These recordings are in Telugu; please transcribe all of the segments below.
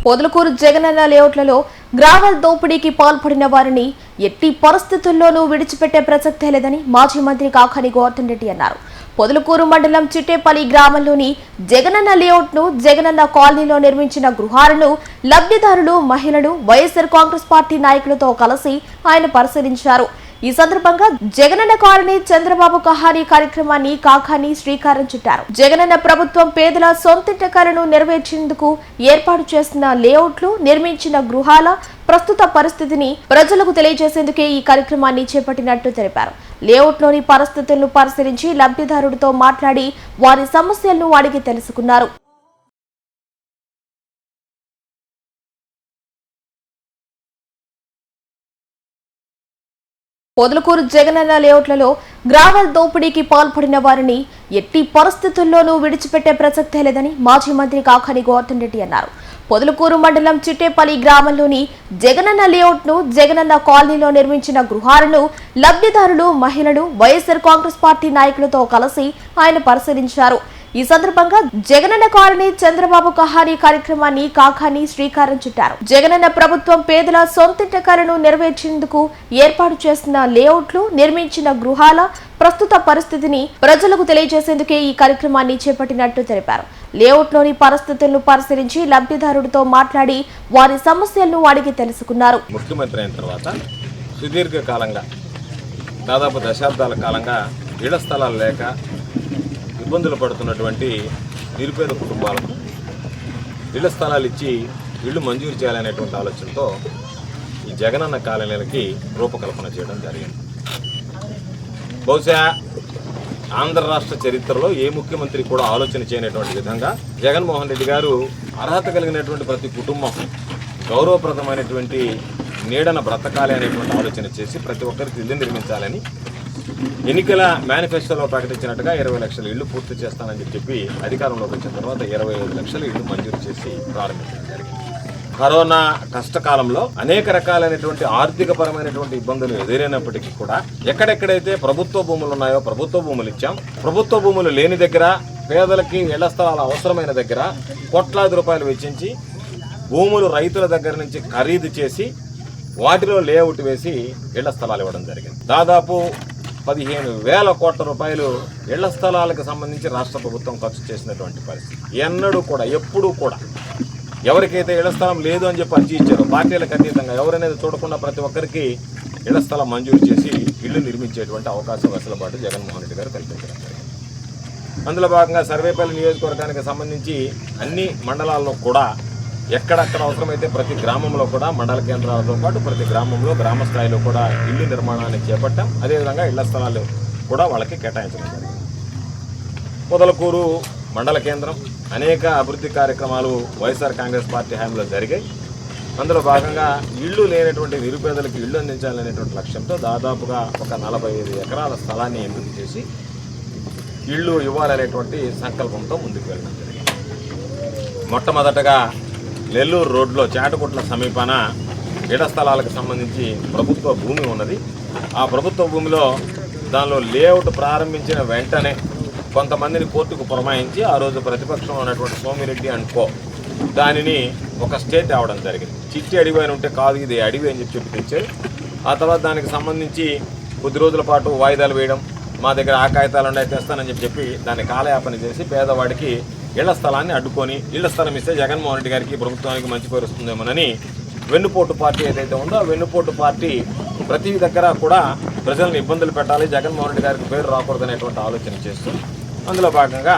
పొదలకూరు జగనన్న లేఅవుట్లలో గ్రావెల్ దోపిడీకి పాల్పడిన వారిని ఎట్టి పరిస్థితుల్లోనూ విడిచిపెట్టే ప్రసక్తే లేదని మాజీ మంత్రి కాకాని గోవర్ధన్ రెడ్డి అన్నారు. పొదలకూరు మండలం చిట్టేపల్లి గ్రామంలోని జగనన్న లేఅవుట్ ను జగనన్న కాలనీలో నిర్మించిన గృహాలను లబ్ధిదారులు, మహిళలు, వైఎస్ఆర్ కాంగ్రెస్ పార్టీ నాయకులతో కలిసి ఆయన పరిశీలించారు. ఈ సందర్భంగా జగనన్న కాలనీ చంద్రబాబు కహానీ కార్యక్రమాన్ని కాకాని శ్రీకారం చుట్టారు. జగనన్న ప్రభుత్వం పేదల సొంతింటి కలను నెరవేర్చేందుకు ఏర్పాటు చేసిన లేఅవుట్లు, నిర్మించిన గృహాల ప్రస్తుత పరిస్థితిని ప్రజలకు తెలియజేసేందుకే ఈ కార్యక్రమాన్ని చేపట్టినట్టు తెలిపారు. లేఅవుట్లోని పరిస్థితులను పరిశీలించి లబ్ధిదారుడితో మాట్లాడి వారి సమస్యలను అడిగి తెలుసుకున్నారు. పొదలకూరు జగనన్న లేఅవుట్లలో గ్రావెల్ దోపిడీకి పాల్పడిన వారిని ఎట్టి పరిస్థితుల్లోనూ విడిచిపెట్టే ప్రసక్తే లేదని మాజీ మంత్రి కాకాని గోవర్ధన్ రెడ్డి అన్నారు. పొదలకూరు మండలం చిట్టేపల్లి గ్రామంలోని జగనన్న లేఅవుట్ ను జగనన్న కాలనీలో నిర్మించిన గృహాలను లబ్ధిదారులు, మహిళలు, వైఎస్ఆర్ కాంగ్రెస్ పార్టీ నాయకులతో కలిసి ఆయన పరిశీలించారు. ఈ సందర్భంగా జగనన్న కాలనీ చంద్రబాబు కహానీ కార్యక్రమాన్ని కాకాని శ్రీకారం చుట్టారు. జగనన్న ప్రభుత్వం పేదల సొంతింటి కలను నెరవేర్చేందుకు ఏర్పాటు చేసిన లేఅవుట్లు, నిర్మించిన గృహాల ప్రస్తుత పరిస్థితిని ప్రజలకు తెలియజేసేందుకే ఈ కార్యక్రమాన్ని చేపట్టినట్టు తెలిపారు. లేఅవుట్లోని పరిస్థితులను పరిశీలించి లబ్ధిదారుడితో మాట్లాడి వారి సమస్యలను అడిగి తెలుసుకున్నారు. ముఖ్యమంత్రి అయిన తర్వాత సుదీర్ఘ కాలంగా దాదాపు దశాబ్దాల కాలంగా ఇళ్ల స్థలాలు లేక ఇబ్బందులు పడుతున్నటువంటి నిరుపేద కుటుంబాలకు ఇళ్ల స్థలాలు ఇచ్చి ఇళ్లు మంజూరు చేయాలనేటువంటి ఆలోచనతో ఈ జగనన్న కాలనీలకి రూపకల్పన చేయడం జరిగింది. బహుశా ఆంధ్ర రాష్ట్ర చరిత్రలో ఏ ముఖ్యమంత్రి కూడా ఆలోచన చేయనటువంటి విధంగా జగన్మోహన్ రెడ్డి గారు అర్హత కలిగినటువంటి ప్రతి కుటుంబం గౌరవప్రదమైనటువంటి నీడన బ్రతకాలి అనేటువంటి ఆలోచన చేసి ప్రతి ఒక్కరికి ఇల్లు నిర్మించాలని ఎన్నికల మేనిఫెస్టోలో ప్రకటించినట్టుగా 20 లక్షల ఇళ్లు పూర్తి చేస్తానని చెప్పి అధికారంలోకి వచ్చిన తర్వాత 25 లక్షల ఇళ్లు మంజూరు చేసి ప్రారంభించడం జరిగింది. కరోనా కష్టకాలంలో అనేక రకాలైనటువంటి ఆర్థిక పరమైనటువంటి ఇబ్బందులు ఎదురైనప్పటికీ కూడా ఎక్కడెక్కడైతే ప్రభుత్వ భూములు ఉన్నాయో ప్రభుత్వ భూములు ఇచ్చాం. ప్రభుత్వ భూములు లేని దగ్గర పేదలకి ఇళ్ల స్థలాలు అవసరమైన దగ్గర కోట్లాది రూపాయలు వెచ్చించి భూములు రైతుల దగ్గర నుంచి ఖరీదు చేసి వాటిలో లేఅవుట్ వేసి ఇళ్ల స్థలాలు ఇవ్వడం జరిగింది. దాదాపు 15,000 కోట్ల రూపాయలు ఇళ్ల స్థలాలకు సంబంధించి రాష్ట్ర ప్రభుత్వం ఖర్చు చేసినటువంటి పరిస్థితి. ఎన్నడూ కూడా ఎప్పుడూ కూడా ఎవరికైతే ఇళ్ల స్థలం లేదు అని చెప్పి అర్జీ ఇచ్చారో పార్టీలకు అతీతంగా ఎవరనేది చూడకుండా ప్రతి ఒక్కరికి ఇళ్ల స్థలం మంజూరు చేసి ఇళ్లు నిర్మించేటువంటి అవకాశం వెసులుబాటు జగన్మోహన్ రెడ్డి గారు కల్పించడం జరిగింది. అందులో భాగంగా సర్వేపల్లి నియోజకవర్గానికి సంబంధించి అన్ని మండలాల్లో కూడా ఎక్కడక్కడ అవసరమైతే ప్రతి గ్రామంలో కూడా మండల కేంద్రాలతో పాటు ప్రతి గ్రామంలో గ్రామ స్థాయిలో కూడా ఇల్లు నిర్మాణాన్ని చేపట్టాం. అదేవిధంగా ఇళ్ల స్థలాలు కూడా వాళ్ళకి కేటాయించడం జరిగింది. పొదలకూరు మండల కేంద్రం అనేక అభివృద్ధి కార్యక్రమాలు వైఎస్ఆర్ కాంగ్రెస్ పార్టీ హయాంలో జరిగాయి. అందులో భాగంగా ఇళ్ళు లేనటువంటి నిరుపేదలకు ఇళ్ళు అందించాలనేటువంటి లక్ష్యంతో దాదాపుగా ఒక 45 ఎకరాల స్థలాన్ని ఎంపిక చేసి ఇళ్ళు ఇవ్వాలనేటువంటి సంకల్పంతో ముందుకు వెళ్ళడం జరిగింది. మొట్టమొదటగా నెల్లూరు రోడ్లో చాటకుట్ల సమీపాన ఇళ్ల స్థలాలకు సంబంధించి ప్రభుత్వ భూమి ఉన్నది. ఆ ప్రభుత్వ భూమిలో దానిలో లేఅవుట్ ప్రారంభించిన వెంటనే కొంతమందిని కోర్టుకు పురమాయించి ఆ రోజు ప్రతిపక్షంలో ఉన్నటువంటి సోమిరెడ్డి అండ్ కో దానిని ఒక స్టేట్ అవడం జరిగింది. చిట్టి అడివి అని ఉంటే కాదు ఇది అడివి అని చెప్పి తెచ్చారు. ఆ తర్వాత దానికి సంబంధించి కొద్ది రోజుల పాటు వాయిదాలు వేయడం, మా దగ్గర ఆ కాగితాలు ఉన్నాయి తెస్తానని చెప్పి దాన్ని కాలయాపన చేసి పేదవాడికి ఇళ్ల స్థలాన్ని అడ్డుకొని ఇళ్ల స్థలం ఇస్తే జగన్మోహన్ రెడ్డి గారికి ప్రభుత్వానికి మంచి పేరు వస్తుందేమోనని వెన్నుపోటు పార్టీ ఏదైతే ఉందో ఆ వెన్నుపోటు పార్టీ ప్రతి దగ్గర కూడా ప్రజలను ఇబ్బందులు పెట్టాలి, జగన్మోహన్ రెడ్డి గారికి పేరు రాకూడదనేటువంటి ఆలోచన చేస్తూ అందులో భాగంగా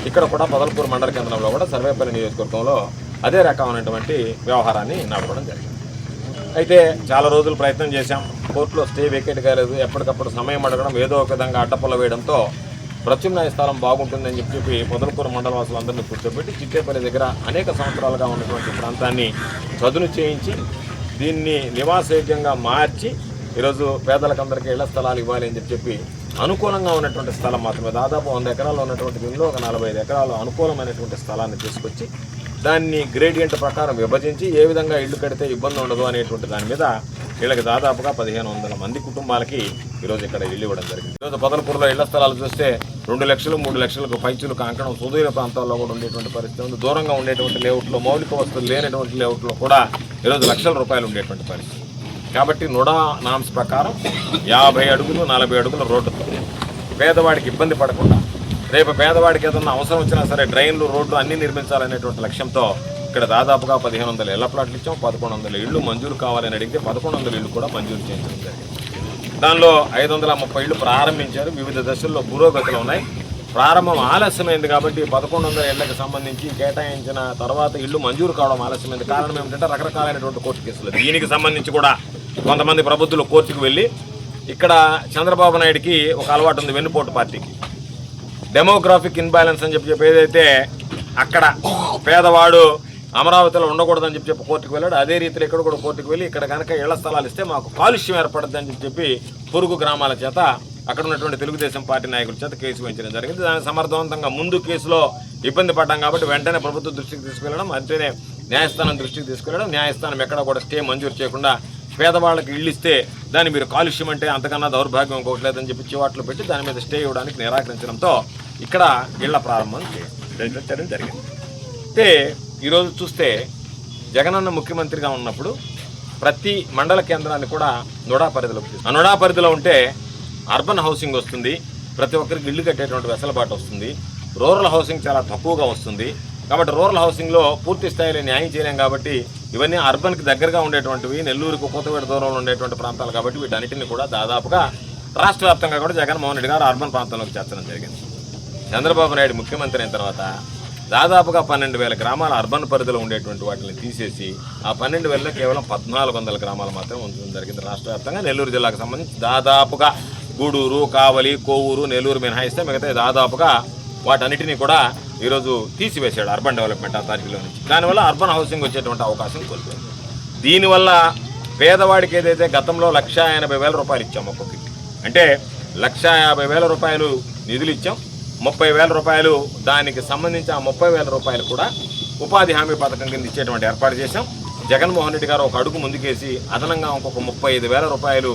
ఇక్కడ కూడా పొదలకూరు మండల కేంద్రంలో కూడా సర్వేపల్లి నియోజకవర్గంలో అదే రకమైనటువంటి వ్యవహారాన్ని నడపడం జరిగింది. అయితే చాలా రోజులు ప్రయత్నం చేశాం, కోర్టులో స్టే వేకేట్ కాలేదు. ఎప్పటికప్పుడు సమయం అడగడం, ఏదో ఒక విధంగా అడ్డపొల్ల వేయడంతో ప్రత్యామ్నాయ స్థలం బాగుంటుందని చెప్పి పొదలకూరు మండల వాసులందరినీ కూర్చోబెట్టి చిట్టేపల్లి దగ్గర అనేక సంవత్సరాలుగా ఉన్నటువంటి ప్రాంతాన్ని చదును చేయించి దీన్ని నివాసయోగ్యంగా మార్చి ఈరోజు పేదలకందరికీ ఇళ్ల స్థలాలు ఇవ్వాలి అని చెప్పి అనుకూలంగా ఉన్నటువంటి స్థలం మాత్రమే దాదాపు 100 ఎకరాలు ఉన్నటువంటి దీనిలో ఒక 45 ఎకరాలు అనుకూలమైనటువంటి స్థలాన్ని తీసుకొచ్చి దాన్ని గ్రేడియంట్ ప్రకారం విభజించి ఏ విధంగా ఇల్లు కడితే ఇబ్బంది ఉండదు అనేటువంటి దాని మీద వీళ్ళకి దాదాపుగా 1500 మంది కుటుంబాలకి ఈరోజు ఇక్కడ ఇల్లు ఇవ్వడం జరిగింది. ఈరోజు పొదలకూరులో ఇళ్ల స్థలాలు చూస్తే 2 లక్షలు 3 లక్షలకు పైచులు కాంకణం సుదూర ప్రాంతాల్లో కూడా ఉండేటువంటి పరిస్థితి ఉంది. దూరంగా ఉండేటువంటి లేఅవుట్లో మౌలిక వస్తువులు లేనటువంటి లేఅవుట్లో కూడా ఈరోజు లక్షల రూపాయలు ఉండేటువంటి పరిస్థితి. కాబట్టి నుడా నామ్స్ ప్రకారం 50 అడుగులు 40 అడుగుల రోడ్డుతో పేదవాడికి ఇబ్బంది పడకుండా రేపు పేదవాడికి ఏదన్నా అవసరం వచ్చినా సరే డ్రైన్లు రోడ్లు అన్నీ నిర్మించాలనేటువంటి లక్ష్యంతో ఇక్కడ దాదాపుగా 1500 ఇళ్ల ప్లాట్లు ఇచ్చాం. 1100 ఇళ్ళు మంజూరు కావాలని అడిగితే 1100 ఇళ్ళు కూడా మంజూరు చేయించడం జరిగింది. దానిలో 530 ఇళ్ళు ప్రారంభించారు. వివిధ దశల్లో పురోగతులు ఉన్నాయి. ప్రారంభం ఆలస్యమైంది కాబట్టి 1100 ఇళ్లకు సంబంధించి కేటాయించిన తర్వాత ఇళ్ళు మంజూరు కావడం ఆలస్యమైంది. కారణం ఏమిటంటే రకరకాలైనటువంటి కోర్టు కేసులు. దీనికి సంబంధించి కూడా కొంతమంది ప్రబుద్ధులు కోర్టుకు వెళ్ళి ఇక్కడ చంద్రబాబు నాయుడికి ఒక అలవాటు ఉంది, వెన్నుపోటు పార్టీకి డెమోగ్రాఫిక్ ఇన్బ్యాలెన్స్ అని చెప్పి ఏదైతే అక్కడ పేదవాడు అమరావతిలో ఉండకూడదని చెప్పి కోర్టుకు వెళ్ళాడు, అదే రీతిలో ఇక్కడ కూడా కోర్టుకు వెళ్ళి ఇక్కడ కనుక ఇళ్ల స్థలాలు ఇస్తే మాకు కాలుష్యం ఏర్పడుతుందని చెప్పి పొరుగు గ్రామాల చేత అక్కడ ఉన్నటువంటి తెలుగుదేశం పార్టీ నాయకుల చేత కేసు వేయించడం జరిగింది. దాన్ని సమర్థవంతంగా ముందు కేసులో ఇబ్బంది పడ్డాం కాబట్టి వెంటనే ప్రభుత్వం దృష్టికి తీసుకెళ్లడం, అంటేనే న్యాయస్థానం దృష్టికి తీసుకెళ్లడం, న్యాయస్థానం ఎక్కడ కూడా స్టే మంజూరు చేయకుండా పేదవాళ్ళకి ఇళ్ళు ఇస్తే దాన్ని మీరు కాలుష్యం అంటే అంతకన్నా దౌర్భాగ్యం ఇంకోట్లేదని చెప్పి చివాట్లు పెట్టి దాని మీద స్టే ఇవ్వడానికి నిరాకరించడంతో ఇక్కడ ఇళ్ల ప్రారంభం చేయడం జరిగింది. అయితే ఈరోజు చూస్తే జగనన్న ముఖ్యమంత్రిగా ఉన్నప్పుడు ప్రతి మండల కేంద్రాన్ని కూడా నుడా పరిధిలోకి తీసుకు, ఆ నుడా పరిధిలో ఉంటే అర్బన్ హౌసింగ్ వస్తుంది, ప్రతి ఒక్కరికి ఇల్లు కట్టేటువంటి వెసులుబాటు వస్తుంది. రూరల్ హౌసింగ్ చాలా తక్కువగా వస్తుంది కాబట్టి రూరల్ హౌసింగ్లో పూర్తి స్థాయిలో న్యాయం చేయలేం కాబట్టి ఇవన్నీ అర్బన్కి దగ్గరగా ఉండేటువంటివి, నెల్లూరుకు కొత్తపేట దూరంలో ఉండేటువంటి ప్రాంతాలు కాబట్టి వీటన్నిటిని కూడా దాదాపుగా రాష్ట్ర వ్యాప్తంగా కూడా జగన్మోహన్ రెడ్డి గారు అర్బన్ ప్రాంతంలోకి చేర్చడం జరిగింది. చంద్రబాబు నాయుడు ముఖ్యమంత్రి అయిన తర్వాత దాదాపుగా 12,000 గ్రామాల అర్బన్ పరిధిలో ఉండేటువంటి వాటిని తీసేసి ఆ 12,000లో కేవలం 1,400 గ్రామాలు మాత్రం ఉంచడం జరిగింది. రాష్ట్ర వ్యాప్తంగా నెల్లూరు జిల్లాకు సంబంధించి దాదాపుగా గూడూరు, కావలి, కోవూరు, నెల్లూరు మినహాయిస్తే మిగతా దాదాపుగా వాటన్నిటినీ కూడా ఈరోజు తీసివేశాడు అర్బన్ డెవలప్మెంట్ అథారిటీలో నుంచి. దానివల్ల అర్బన్ హౌసింగ్ వచ్చేటువంటి అవకాశం కోల్పోయింది. దీనివల్ల పేదవాడికి ఏదైతే గతంలో 1,80,000 రూపాయలు ఇచ్చాం ఒక్కొక్కటి, అంటే 1,50,000 రూపాయలు నిధులు ఇచ్చాం, 30,000 రూపాయలు దానికి సంబంధించి ఆ 30,000 రూపాయలు కూడా ఉపాధి హామీ పథకం కింద ఇచ్చేటువంటి ఏర్పాటు చేశాం. జగన్మోహన్ రెడ్డి గారు ఒక అడుగు ముందుకేసి అదనంగా ఇంకొక 35,000 రూపాయలు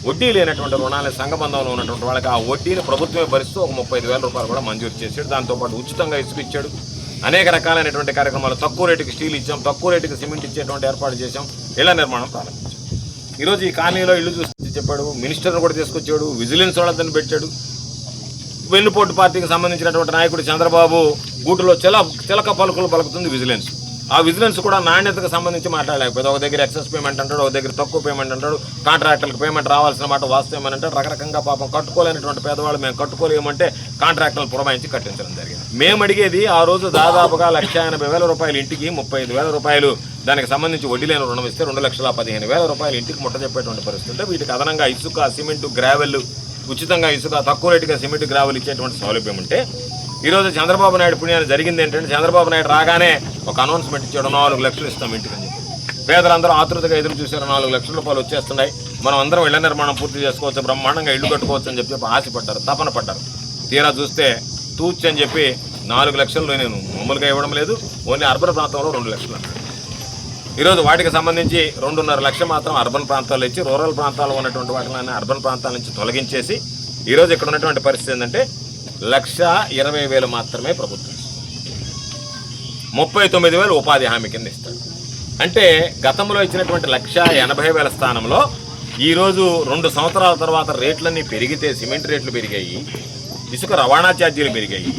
వడ్డీ లేనటువంటి రుణాలని సంఘబంధంలో ఉన్నటువంటి వాళ్ళకి ఆ వడ్డీని ప్రభుత్వమే భరిస్తూ ఒక 35,000 రూపాయలు కూడా మంజూరు చేశాడు. దాంతోపాటు ఉచితంగా ఇసుక ఇచ్చాడు. అనేక రకాలైనటువంటి కార్యక్రమాలు, తక్కువ రేటుకి స్టీల్ ఇచ్చాం, తక్కువ రేటుకి సిమెంట్ ఇచ్చేటువంటి ఏర్పాటు చేశాం, ఇళ్ల నిర్మాణం ప్రారంభించాం. ఈరోజు ఈ కాలనీలో ఇల్లు చూసి చెప్పాడు, మినిస్టర్ని కూడా తీసుకొచ్చాడు, విజిలెన్స్ వాళ్ళని పెట్టాడు. వెన్నుపోటు పార్టీకి సంబంధించినటువంటి నాయకుడు చంద్రబాబు గూటులో చిలక పలుకులు పలుకుతుంది విజిలెన్స్. ఆ విజిలెన్స్ కూడా నాణ్యతకు సంబంధించి మాట్లాడలేకపోతే ఒక దగ్గర ఎక్సెస్ పేమెంట్ అంటాడు, ఒక దగ్గర తక్కువ పేమెంట్ అంటాడు, కాంట్రాక్టర్లకు పేమెంట్ రావాల్సిన మాట వాస్తవం అని అంటాడు. రకరకంగా పాపం కట్టుకోలేనటువంటి పేదవాళ్ళు మేము కట్టుకోలేమంటే కాంట్రాక్టర్లు పురమాయించి కట్టించడం జరిగింది. మేము అడిగేది ఆ రోజు దాదాపుగా 1,80,000 రూపాయలు ఇంటికి 35,000 రూపాయలు దానికి సంబంధించి వడ్డీ లేని రుణం ఇస్తే 2,15,000 రూపాయలు ఇంటికి ముట్ట చెప్పేటువంటి పరిస్థితి ఉంటే వీటికి అదనంగా ఇసుక, సిమెంటు, గ్రావెల్, ఉచితంగా ఇసుక, తక్కువ రేటుగా సిమెంట్, గ్రావెల్ ఇచ్చేటువంటి సౌలభ్యం ఉంటే ఈరోజు చంద్రబాబు నాయుడు పుణ్యాన్ని జరిగింది ఏంటంటే చంద్రబాబు నాయుడు రాగానే ఒక అనౌన్స్మెంట్ ఇచ్చాడు, 4 లక్షలు ఇస్తాం ఇంటికి అని చెప్పి. పేదలందరూ ఆతృతగా ఎదురు చూశారు, 4 లక్షల రూపాయలు వచ్చేస్తున్నాయి, మనం అందరం ఇళ్ల నిర్మాణం పూర్తి చేసుకోవచ్చు, బ్రహ్మాండంగా ఇల్లు కట్టుకోవచ్చు అని చెప్పి ఆశపడ్డారు, తపన పడ్డారు. తీరా చూస్తే తూచి అని చెప్పి 4 లక్షలు నేను మామూలుగా ఇవ్వడం లేదు, ఓన్లీ అర్బన్ ప్రాంతంలో 2 లక్షలు అన్నాడు. ఈరోజు వాటికి సంబంధించి 2.5 లక్షలు మాత్రం అర్బన్ ప్రాంతాల్లో ఇచ్చి రూరల్ ప్రాంతాల్లో ఉన్నటువంటి వాటిని అర్బన్ ప్రాంతాల నుంచి తొలగించేసి ఈరోజు ఇక్కడ ఉన్నటువంటి పరిస్థితి ఏంటంటే 1,20,000 మాత్రమే ప్రభుత్వం, 39,000 ఉపాధి హామీ కింద ఇస్తారు. అంటే గతంలో ఇచ్చినటువంటి 1,80,000 స్థానంలో ఈరోజు 2 సంవత్సరాల తర్వాత రేట్లన్నీ పెరిగితే సిమెంట్ రేట్లు పెరిగాయి, ఇసుక రవాణా ఛార్జీలు పెరిగాయి,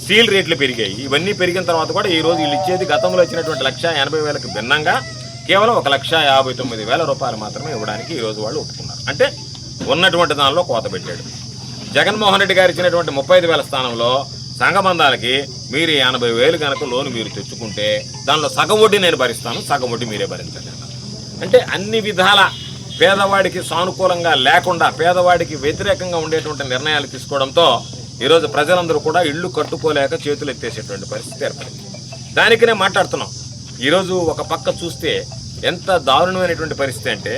స్టీల్ రేట్లు పెరిగాయి. ఇవన్నీ పెరిగిన తర్వాత కూడా ఈరోజు వీళ్ళు ఇచ్చేది గతంలో ఇచ్చినటువంటి 1,80,000కి భిన్నంగా కేవలం 1,59,000 రూపాయలు మాత్రమే ఇవ్వడానికి ఈరోజు వాళ్ళు ఒప్పుకున్నారు. అంటే ఉన్నటువంటి దానిలో కోత పెట్టాడు. జగన్మోహన్ రెడ్డి గారు ఇచ్చినటువంటి 35,000 స్థానంలో సంఘబంధాలకి మీరు 80,000 కనుక లోను మీరు తెచ్చుకుంటే దానిలో సగం వడ్డీ నేను భరిస్తాను, సగం వడ్డీ మీరే భరించండి. అంటే అన్ని విధాల పేదవాడికి సానుకూలంగా లేకుండా పేదవాడికి వ్యతిరేకంగా ఉండేటువంటి నిర్ణయాలు తీసుకోవడంతో ఈరోజు ప్రజలందరూ కూడా ఇళ్ళు కట్టుకోలేక చేతులు ఎత్తేసేటువంటి పరిస్థితి ఏర్పడింది. దానికి నేను మాట్లాడుతున్నాం. ఈరోజు ఒక పక్క చూస్తే ఎంత దారుణమైనటువంటి పరిస్థితి అంటే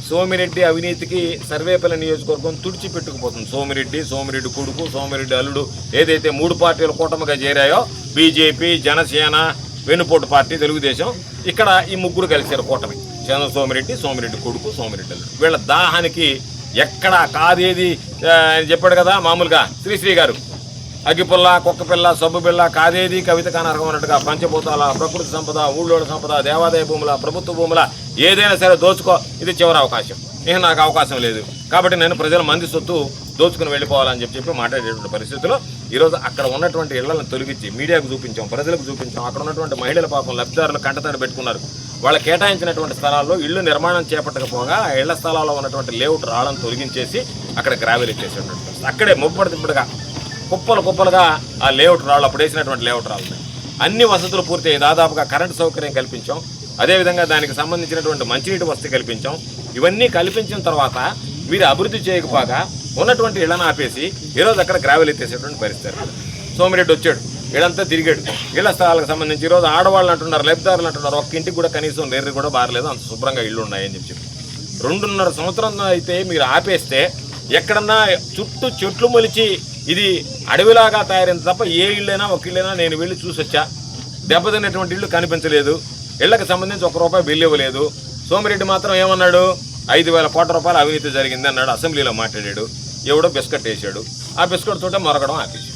సోమిరెడ్డి అవినీతికి సర్వేపల్లి నియోజకవర్గం తుడిచిపెట్టుకుపోతుంది. సోమిరెడ్డి కొడుకు, సోమిరెడ్డి అల్లుడు ఏదైతే 3 పార్టీల కూటమిగా చేరాయో బీజేపీ, జనసేన, వెన్నుపోటు పార్టీ తెలుగుదేశం, ఇక్కడ ఈ ముగ్గురు కలిశారు కూటమి. చంద్ర సోమిరెడ్డి కొడుకు సోమిరెడ్డి అల్లుడు. వీళ్ళ దాహానికి ఎక్కడ కాదేది అని చెప్పాడు కదా మామూలుగా శ్రీశ్రీ గారు, అగ్గిపుల్ల కుక్కపిల్ల సబ్బు పిల్ల కాదేది కవిత కానర్హం అన్నట్టుగా పంచభూతాల ప్రకృతి సంపద ఊళ్ళోడ సంపద దేవాదాయ భూముల ప్రభుత్వ భూముల ఏదైనా సరే దోచుకో, ఇది చివరి అవకాశం, ఇక నాకు అవకాశం లేదు కాబట్టి నేను ప్రజల మంది సొత్తు దోచుకుని వెళ్ళిపోవాలని చెప్పి మాట్లాడేటువంటి పరిస్థితుల్లో ఈరోజు అక్కడ ఉన్నటువంటి ఇళ్లను తొలగించి మీడియాకు చూపించాం, ప్రజలకు చూపించాం. అక్కడ ఉన్నటువంటి మహిళల పాపం లబ్ధిదారులు కంటతడి పెట్టుకున్నారు. వాళ్ళ కేటాయించినటువంటి స్థలాల్లో ఇళ్లు నిర్మాణం చేపట్టకపోగా ఆ ఇళ్ల స్థలాల్లో ఉన్నటువంటి లేఅవుట్ రాళ్ళను తొలగించేసి అక్కడ గ్రావెల్ ఇచ్చేసేటువంటి అక్కడే ముప్పటిగా కుప్పలుగా ఆ లేఅవుట్ రాళ్ళు అప్పుడు వేసినటువంటి లేఅవుట్ రాళ్ళు అన్ని వసతులు పూర్తయ్యాయి. దాదాపుగా కరెంటు సౌకర్యం కల్పించాం, అదేవిధంగా దానికి సంబంధించినటువంటి మంచినీటి వసతి కల్పించాం. ఇవన్నీ కల్పించిన తర్వాత మీరు అభివృద్ధి చేయకపోగా ఉన్నటువంటి ఇళ్లను ఆపేసి ఈరోజు అక్కడ గ్రావెల్ ఎత్తేసేటువంటి పరిస్థితి. సోమిరెడ్డి వచ్చాడు, ఇళ్ళంతా తిరిగాడు. ఇళ్ల స్థలాలకు సంబంధించి ఈరోజు ఆడవాళ్ళు అంటున్నారు, లబ్ధిదారులు అంటున్నారు, ఒక్క ఇంటికి కూడా కనీసం నేర్రి కూడా బారలేదు, అంత శుభ్రంగా ఇళ్ళు ఉన్నాయని చెప్పి 2.5 సంవత్సరం అయితే మీరు ఆపేస్తే ఎక్కడన్నా చుట్టూ చెట్లు మొలిచి ఇది అడవిలాగా తయారైంది తప్ప ఏ ఇళ్ళైనా ఒక ఇళ్ళైనా నేను వెళ్ళి చూసొచ్చా, దెబ్బతిన్నటువంటి ఇళ్ళు కనిపించలేదు. ఇళ్లకు సంబంధించి ₹1 బిల్లు ఇవ్వలేదు. సోమిరెడ్డి మాత్రం ఏమన్నాడు, 5,000 కోట్ల రూపాయలు అవినీతి జరిగింది అన్నాడు, అసెంబ్లీలో మాట్లాడాడు. ఎవడో బిస్కెట్ వేసాడు, ఆ బిస్కెట్ తోటే మరగడం ఆపేసాడు.